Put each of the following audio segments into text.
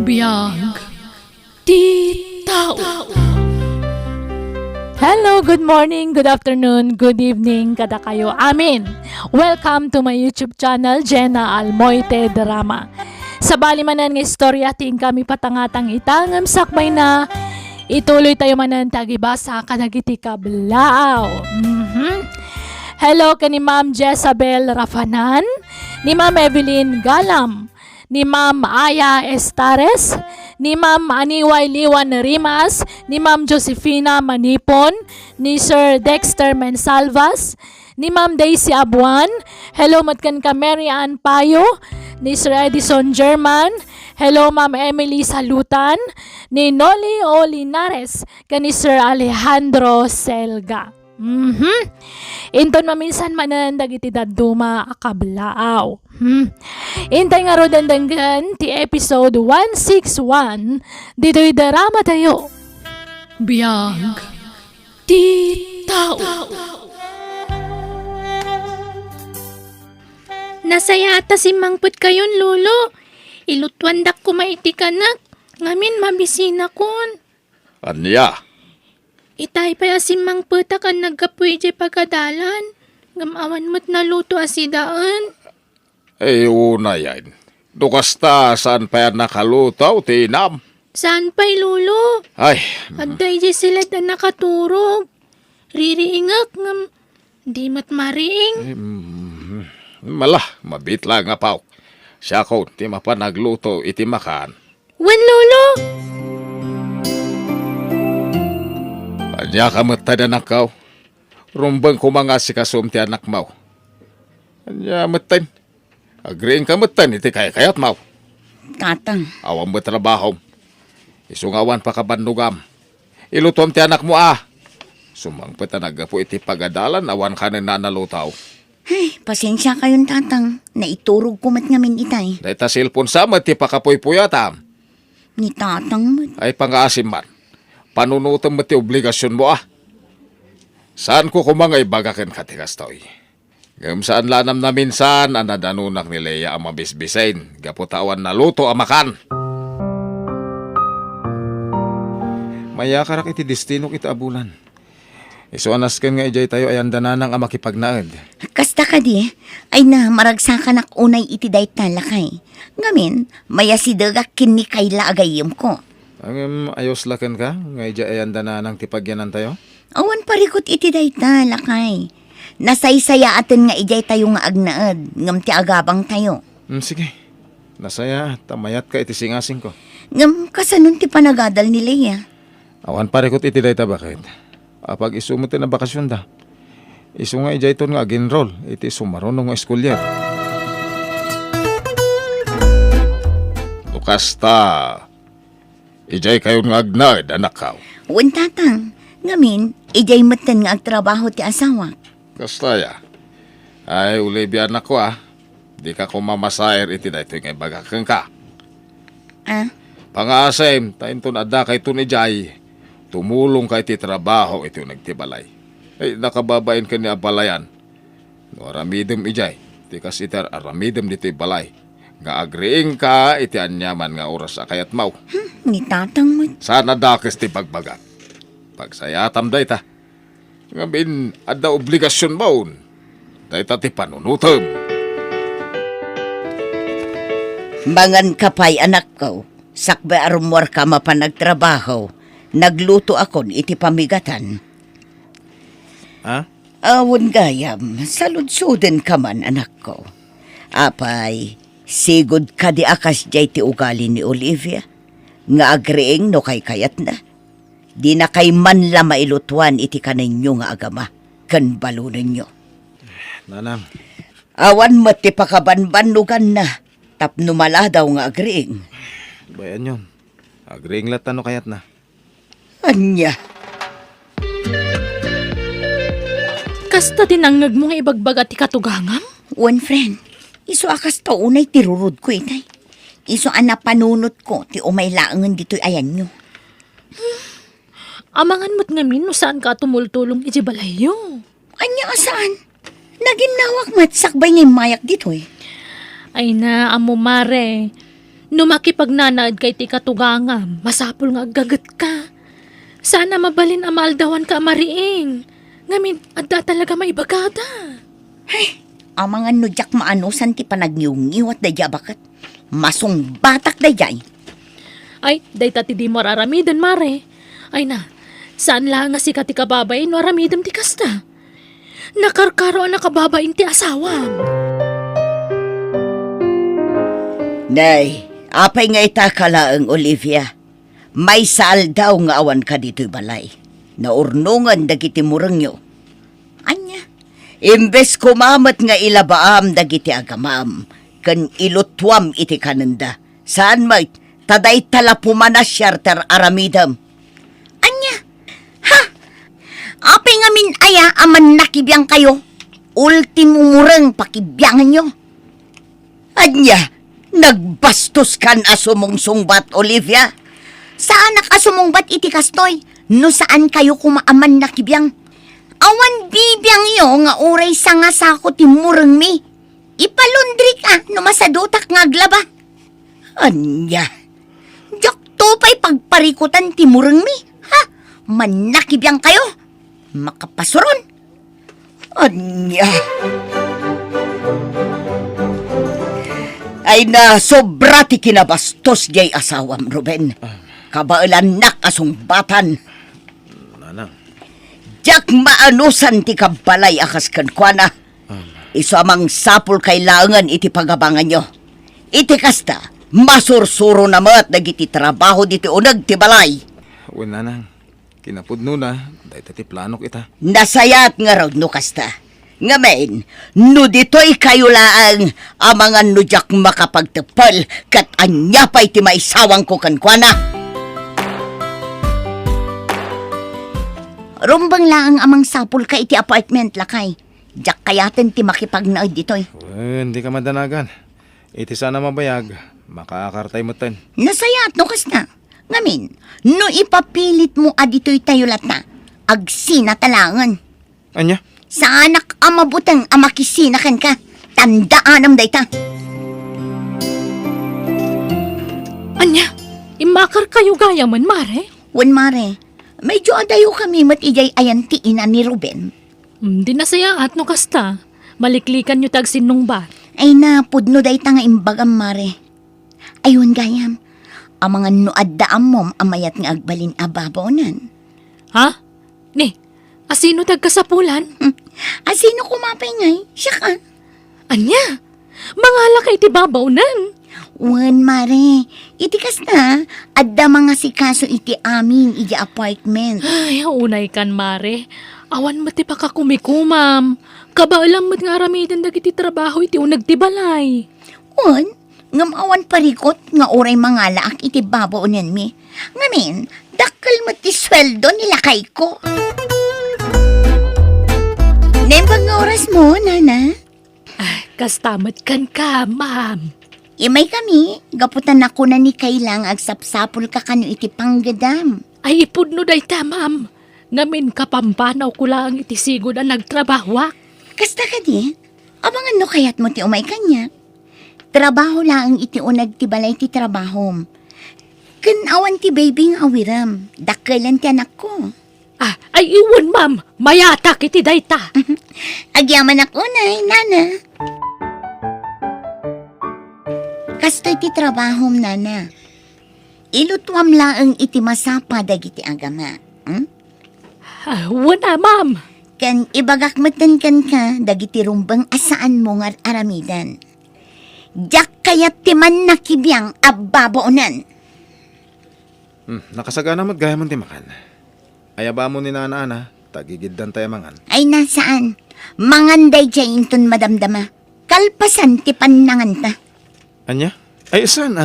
Biyag di tao. Hello, good morning, good afternoon, good evening kada kayo amin. Welcome to my YouTube channel, Jenna Almoite Drama. Sa balimanan ng istorya ting kami patangatang itangam sakbay na ituloy tayo manan tagibasa kadagiti kablao. Hello kani Ma'am Jezabel Rafanan, ni Ma'am Evelyn Galam, ni Ma'am Aya Estares, ni Ma'am Aniway Liwan Rimas, ni Ma'am Josefina Manipon, ni Sir Dexter Mensalvas, ni Ma'am Daisy Abuan, hello matkan ka Mary Ann Payo, ni Sir Edison German, hello Ma'am Emily Salutan, ni Noli Olinares, kani Sir Alejandro Selga. Inton maminsan manan dagiti daduma akablaaw. Intay nga ro dandanggan ti episode 161 dito'y drama tayo. Biyag di tao. Nasaya ata si Mangput kayon, lolo. Ilutwandak ko maiti kanak. Ngamin mabisina kon. Anya, Itay pa si Mangput kan nagkapuy di pagkadalan. Gamawan mo't naluto asidaan. una yan. Dukasta saan pa yan nakalutaw, tinam? Saan pa'y, lolo? Ay, Agday di sila da nakaturog. Ririingak ngam. Di mat mariing. mabit lang nga paw. Siya ko, ti mapanagluto, iti makan. Wan, lolo? Anya ka matay na nakaw. Rumbang kumanga si kasum ti anak mau. Anya matay. Agreeing ka matay, iti kayat mau. Tatang, Awang mo trabaho. Isungawan pa ka bandugam. Ilutom ti anak mo Sumang patanaga po iti pagadalan, awan ka na nalutaw. ay, pasensya kayon tatang. Naiturog ko mat ngamin itay. Dahil ta silpon sa ti pakapoy-puyatam. Ni tatang mat. Ay pang-aasim man. Panunutan mo ti obligasyon mo Saan ko kumangay bagakin katikas to'y? Gam saan lanam na minsan, anadanunak ni Leia ang mabisbisain. Gaputawan na luto ang makan. Maya karak iti destino kita abulan. Isuanas kan nga ijay tayo ay andananang ang makipagnaad. Kasta ka di, ay na maragsakan ak unay iti dayt talakay. Ngamin, maya si dagak kini kayla agayim ko. Ang ayos lakan ka, nga ijay ay andananang tipagyanan tayo? Awan parikot iti dayt talakay. Nasaysaya atin nga ijay tayo nga agnaad, ngam ti agabang tayo. Sige, nasaya, tamayat ka iti singasing ko. Ngam kasanon ti panagadal ni Leia. Awan parikot iti dayta bakit? Apag isumot na bakasyon da. Isu nga ijay ton nga ginroll, iti sumaron nga eskulyar. Lukasta, ijay kayon nga agnad, anak kaw. Wan tatang, ngamin, ijay matan nga agtrabaho ti asawa. Kastaya, ay ulibyan ako Di ka kumamasayer iti dayto nga bagakang ka. Pangasem, tayo ton ada kay ton ijay. Tumulong ka iti trabaho iti nagtibalay. Ay nakababain ka ni abalayan. No aramidem ijay. Ti kasitar aramidem dito balay. Nga agreeing ka iti anyaman nga oras akayat mau. Ni tatang mat. Sana dakes ti pagbagat. Pagsayatam dayta. Ngabin adda obligasyon maun. Dayta ti panunutom. Mangan kapay anak ko, sakbe arumwar ka mapanagtrabaho, nagluto akon iti pamigatan. Awon gayam, saludsuden ka man anak ko. Apay, sigod ka di akas jay ti ugali ni Olivia, nga agreeng no kay kayat na. Di na kay man la mailutuan iti kaninyo nga agama, kan balunan nyo. Nanang, Awan mati pakabanbanugan na, tapno mala daw nga agreeng. bayan yun. Agreeing latan no kayat na. Anya, Kasta tinangag mo nga ibagbaga ti katugangam? one friend, iso akas to unay tirurod ko itay. Iso ana panunot ko, ti umaylaangan dito'y ayan nyo. Amangan mo't ngamin no saan ka tumultulong iti balayo. Anya saan? Naginawak mat sakbay ngay mayak dito'y. Ay na, amo mare. No makipagnanaad kay ti katugangam, masapul nga gagat ka. Sana mabalin amaldawan ka mariing. Ngamin, adda talaga maibagada. Ang mga nudyak maanusan ti panagniw-ngiwat da bakat. Masong batak da jay. Ay, day tati di mo raramidon, mare. Ay na, saan lang nga si kati kababain no aramidon ti kasta? Nakarkaro ang nakababain ti asawam. Nay, apay nga itakala ang Olivia. May sal daw nga awan ka dito'y balay. Naurnungan dagiti murangyo. Anya, imbes kumamat nga ilabaam dagiti agamam, kan ilutwam iti kananda. Saan may taday talapumanas syarter aramidam. Anya, ha? Apay nga min aya aman nakibiyang kayo. Ultimo murang pakibyangan nyo. Anya, nagbastos kan asumong sungbat, Olivia. Saan nakasumungbat iti kastoy? No saan kayo kumaaman nakibiyang? Awan bibiyang yo nga uray sa nga sako ti murang mi. Ipalundri ka no masadutak nga aglaba. Anya, jak tupay pagparikutan ti murang mi. Ha? Manakibiyang kayo? Makapasuron? Anya. Ay na sobra ti kinabastos jay asawam, Ruben. Kabailan nak asumbatan. Nanang. Jak maanusan ti kabalay akas kankwana. Iso amang sapul kailangan iti pagabangan nyo. Iti kasta, masursuro na mat nagiti trabaho diti unag ti balay. Uy, nanang. Kinapudno na. Dahil tati planok ita. Nasayat nga raw no kasta. Ngamen, no dito'y kayo laang amangan no jak makapagtepal kat anya pa'y ti maisawang ko kankwana. Rumbang laang amang sapul ka iti apartment lakay. Jak kayaten ti makipagnaod dito'y. Hindi ka madanagan. Iti sana mabayag. Makakartay mo ten. Nasayat no kasta. Ngamin, no ipapilit mo adito'y tayo lata, agsina talangan. Anya? Sa anak amabutang amakisinakan ka, tandaan am dayta. Anya, imakar kayo gaya man, mare. Wan mare, medyo adayo kami matijay ayan ti ina ni Ruben. Di na saya at no kasta. Maliklikan nyo tag sinong ba? Ay na, pudno dayta nga imbagam mare. Ayun gayam, ang mga nuaddaam mom amayat nga agbalin ababonan. Ha? Ni, asino tag kasapulan? Asino kumapay ngay? Siya ka. Anya, mangala kay ti babawnan. Wan mare, itikas na, adda mga sikaso iti amin iti apartment. Ay, unay kan, mare. Awan mo ti pakakumikumam. Kabaalam mo't nga aramidan dagiti trabaho iti unag ti balay. Wan, ngam awan parikot nga oray mga laak iti baboonan mi. Ngamin, dakal mo ti sweldo nilakay ko. Nembang nga oras mo, nana? Kastamat kan ka, ma'am. Imay kami, gaputan ako na ni kailang agsapsapol ka kano iti panggadam. Ay ipudno day ta, ma'am. Ngamin kapampanaw ko lang iti sigod ang nagtrabahwak. Kasta ka di, abangan no kayat mo ti umay kanya. Trabaho lang iti unag ti balay ti trabahom. Kanawan ti baby nga awiram, dakalan ti anak ko. Ay iwan, ma'am. Mayatak iti day ta. Agyaman ako na, nana. Kastoy ti trabahom, nana. Ilutwam laang iti masapa dagiti agama. Wala, ma'am. Kan ibagakmatan kan ka dagiti rumbang asaan mo nga aramidan. Jak kayat ti man nakibiyang abbaboonan. Nakasagana mo't gaya mong timakan. Ayaba mo ni nana, tagigiddan tayo mangan. Ay nasaan? Manganday jainton madamdama. Kalpasan ti panangan ta. Anya? Ay, saan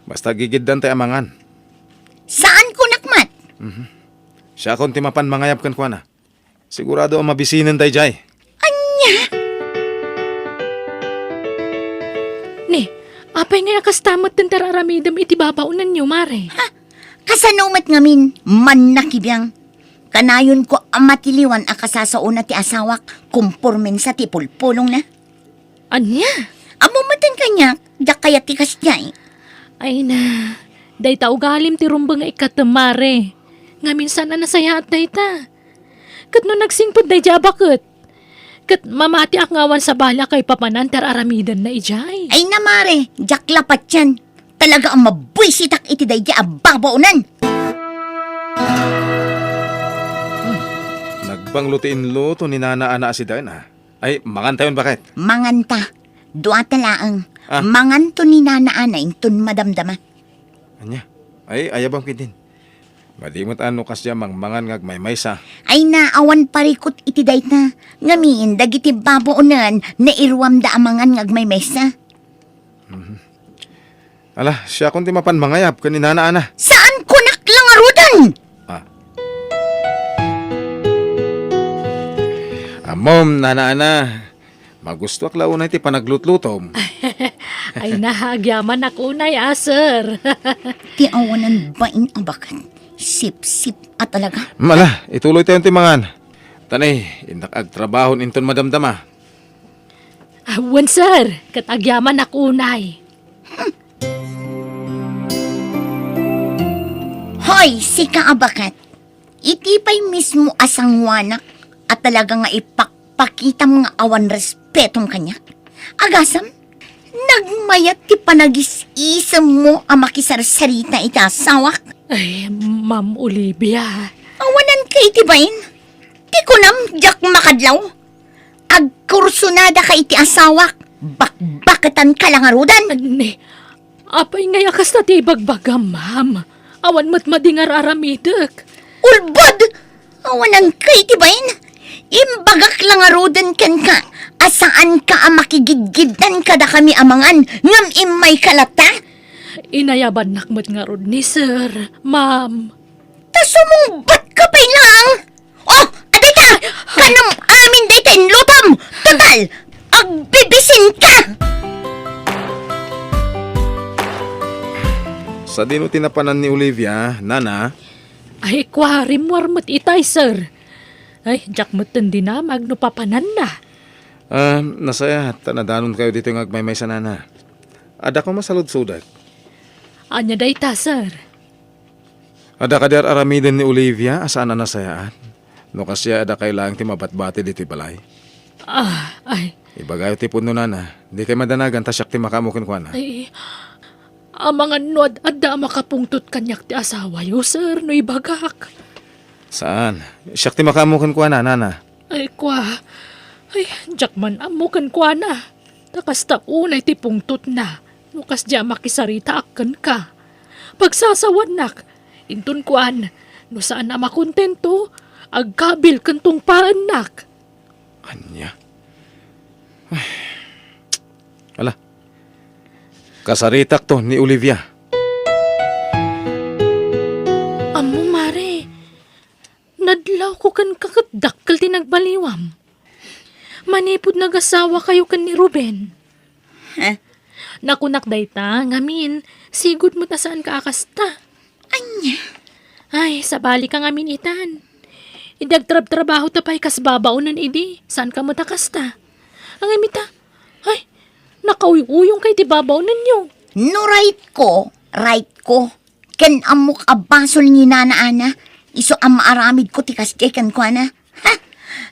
Basta gigiddan tayo mangan. Saan ko nakmat? Siya kung timapan mangayap kan kwa na. Sigurado ang mabisinan tayo jay. Anya? Ni, apay nga kastamat ng tararamidam iti babaunan nyo, mare. Kasanumat ngamin, man nakibiyang. Kanayon ko amatiliwan akasasauna ti asawak kumpurmen sa tipulpulong na. Anya? Amumatan kanya, dak kaya ti kasyay. Ay na, dayta ugalim ti rumba nga ikatamare. Nga minsan na nasaya at dayta. Kat no nagsingpod day jabakot. Kat mamati ak ngawan sa bala kay papanan ter aramidan na ijay. Ay na mare, jak lapat yan. Talaga ang mabwisitak iti day ang babaunan. Nagbanglutiin luto ni Nana Ana si Dana. Ay, mangantayon bakit? Manganta, duata laang. Ah. Manganto ni nanaana intun madamdama. Anya? Ay, ayabang pidin. Madimot ano kasya mangan ngag may maysa. Ay naawan parikot iti dayt na. Ngamin, dagiti babaunan na irwam da amangan ngag may mesa. Ala, siya kundi mapan mangayap ka ni Nana Ana. Saan ko naklangarudan? Mom, Nana Ana. Magusto ak launay ti panaglutlutom. Ay nahagyaman ako na sir. Ti awanan bain abakan. Sip-sip at talaga. Mala, ituloy tayo ti mangan. Tanay, indak ag trabahon inton madamdama. Awan sir, katagyaman ako unay. Hoy, si kaabakat. Iti pa'y mismo asangwanak at talaga nga ipakpakita mga awan respetong kanya. Agasam, nagmayat ti panagis-isam mo ang makisarsarita iti asawak. Ay, Ma'am Olivia. Awanan ka iti bain. Ti kunam, jak makadlaw. Agkursunada ka iti asawak. Bakbakatan ka lang arudan. Ani, apay ngay akas na ti bagbaga, ma'am. Awan mo't madingar aramidek. Ulbod! Awanan ka iti bain. Imbagak lang arudan ken ka. Asaan ka ang makigidgidan ka da kami amangan. Ngam imay kalata. Inayaban nakmat nga rod ni sir, ma'am. Tasumungbat ka pa lang. Oh, aday ka! Kanam amin day ta inlutom. Total, agbibisin ka! Sa dino tinapanan ni Olivia, Nana, Ay, kwarim warmat itay, sir. Ay, jak mo't hindi na magnupapanan na. nasaya, tanadanon kayo dito ngag may sa Nana. Ada ko masalud-sudat. Anya day ta, sir. Ada ka der aramiden ni Olivia, asaan na nasayaan? No kasya ada kailangang ti mabatbati dito balay. Ay, Ibagayo ti puno Nana, di kay madanagan tasyak ti makamukin ko na. ay, mga nuad adda makapungtot kanyak ti asawa yo, sir, no ibagak. Saan? Siyak ti makamukin ko na, Nana. Ay, jak man amukan kwa na. Takas ta unay ti pungtot na. Nukas diya makisarita akan ka. Pagsasawan nak, intun kuan, no saan na makontento, agkabil kantong paan nak. Anya? Ay. Ala. Kasaritak to ni Olivia. Amo mare, nadlaw ko kan kakadakkel ti nagbaliwam. Manipod nagasawa kayo kan ni Ruben. Ha? Nakunak dayta, ngamin, sigud mo ta saan ka akasta. Anya? Ay, sabali ka ngamin itan. Idagtrab-trabaho ta pa'y kasbabaunan idi, saan ka mo takasta. Ang imita, ay, nakauy-uyong kay ti babaunan nyo. No right ko. Ken amok abasol ni nanaana. Iso ang maaramid ko tikas ken ko na. Ha?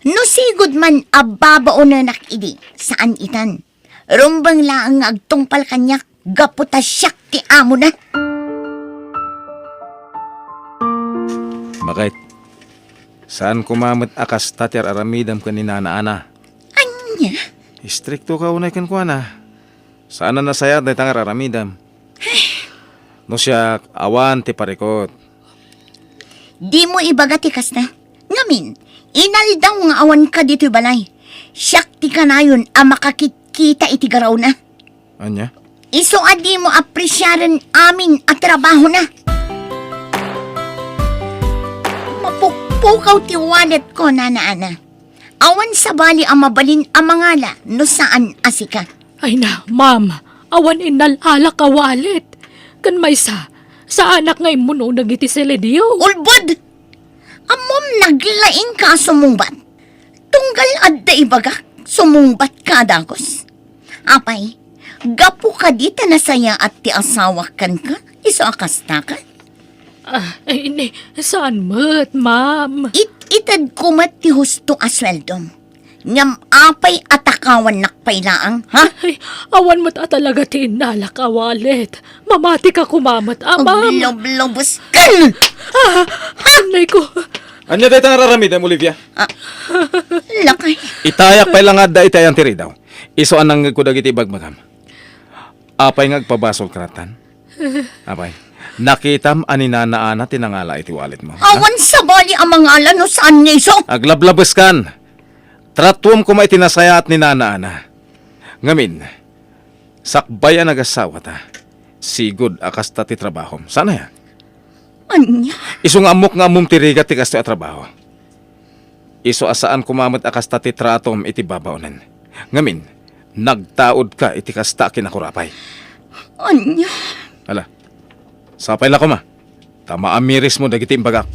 No sigud man ababaunan nak idi, saan itan? Rumbang laang agtungpal kanyak, gaputa siyak ti amo na. Bakit? Saan kumamit akas tatyar aramidam ka ni Nana Ana? Anya? Istrikto ka unay kan kuana. Saan na nasaya day tangar aramidam? No siya awan ti parikot. Di mo ibaga tikas na. Ngamin, inaldaw nga awan ka dito balay. Siyak ti kanayon ang makakikita iti garaw na. Anya? Iso adi mo apresyaran amin at trabaho na. Mapukpukaw ti wallet ko, nanaana. Awan sa bali ang mabalin ang mangala no saan asika. Ay na, ma'am, awan inalala ka walit. Kan may sa anak ngay muno nagiti seledio. Ulbod! Amom naglaing ka sumungbat. Tunggal adda ibaga, sumungbat ka dagos. Apay, Gapo ka dita na saya at ti asawa kan ka? Iso akas na ka? Ay, ini, saan mat, ma'am? Itad kumat ti husto asweldom. Ngam apay atakawan nakpailaang, ha? Ay, awan mo't talaga tinalak awalit. Mamati ka kumamat, ma'am. Lob-lobos kan! Anay ko. Anya dito nararamidam, Olivia? Lakay. Itayak pa lang nga da itayang tiri daw. Iso anang kudagiti bagmagam. Apay ngagpabasol karatan. Apay. Nakitam aninanaana tinangala iti wallet mo. Awan sa bali ang mga alano saan niya iso? Aglablabas kan. Tratuam ko may tinasaya at ninanaana. Ngamin, sakbay ang nagasawa ta. Sigod akas ta ti trabahom. Sana ya? Anya? Iso nga amok nga amum tirigat ti kasto at trabaho. Iso asaan kumamot akas ta ti tratom iti babaunan. Ngamin, nagtaod ka iti kasta kinakurapay. Anya? Ala, sapay la ko ma. Tama amiris mo dagiti imbagak.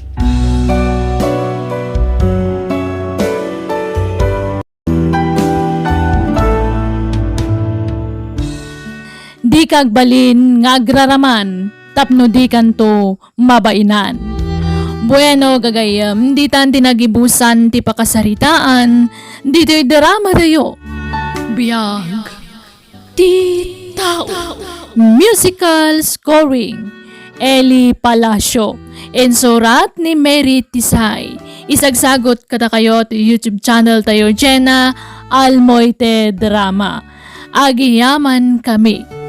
Di kagbalin nga agraraman, tapno di kanto mabainan. Bueno, gagayam, di tan tinagibusan ti pakasaritaan, di to'y drama tayo. Biyag ti tao. Musical scoring, Eli Palacio. Ensurat ni Mary Tisay. Isagsagot kada kayo ti YouTube channel tayo, Jenna Almoite Drama. Agiyaman kami.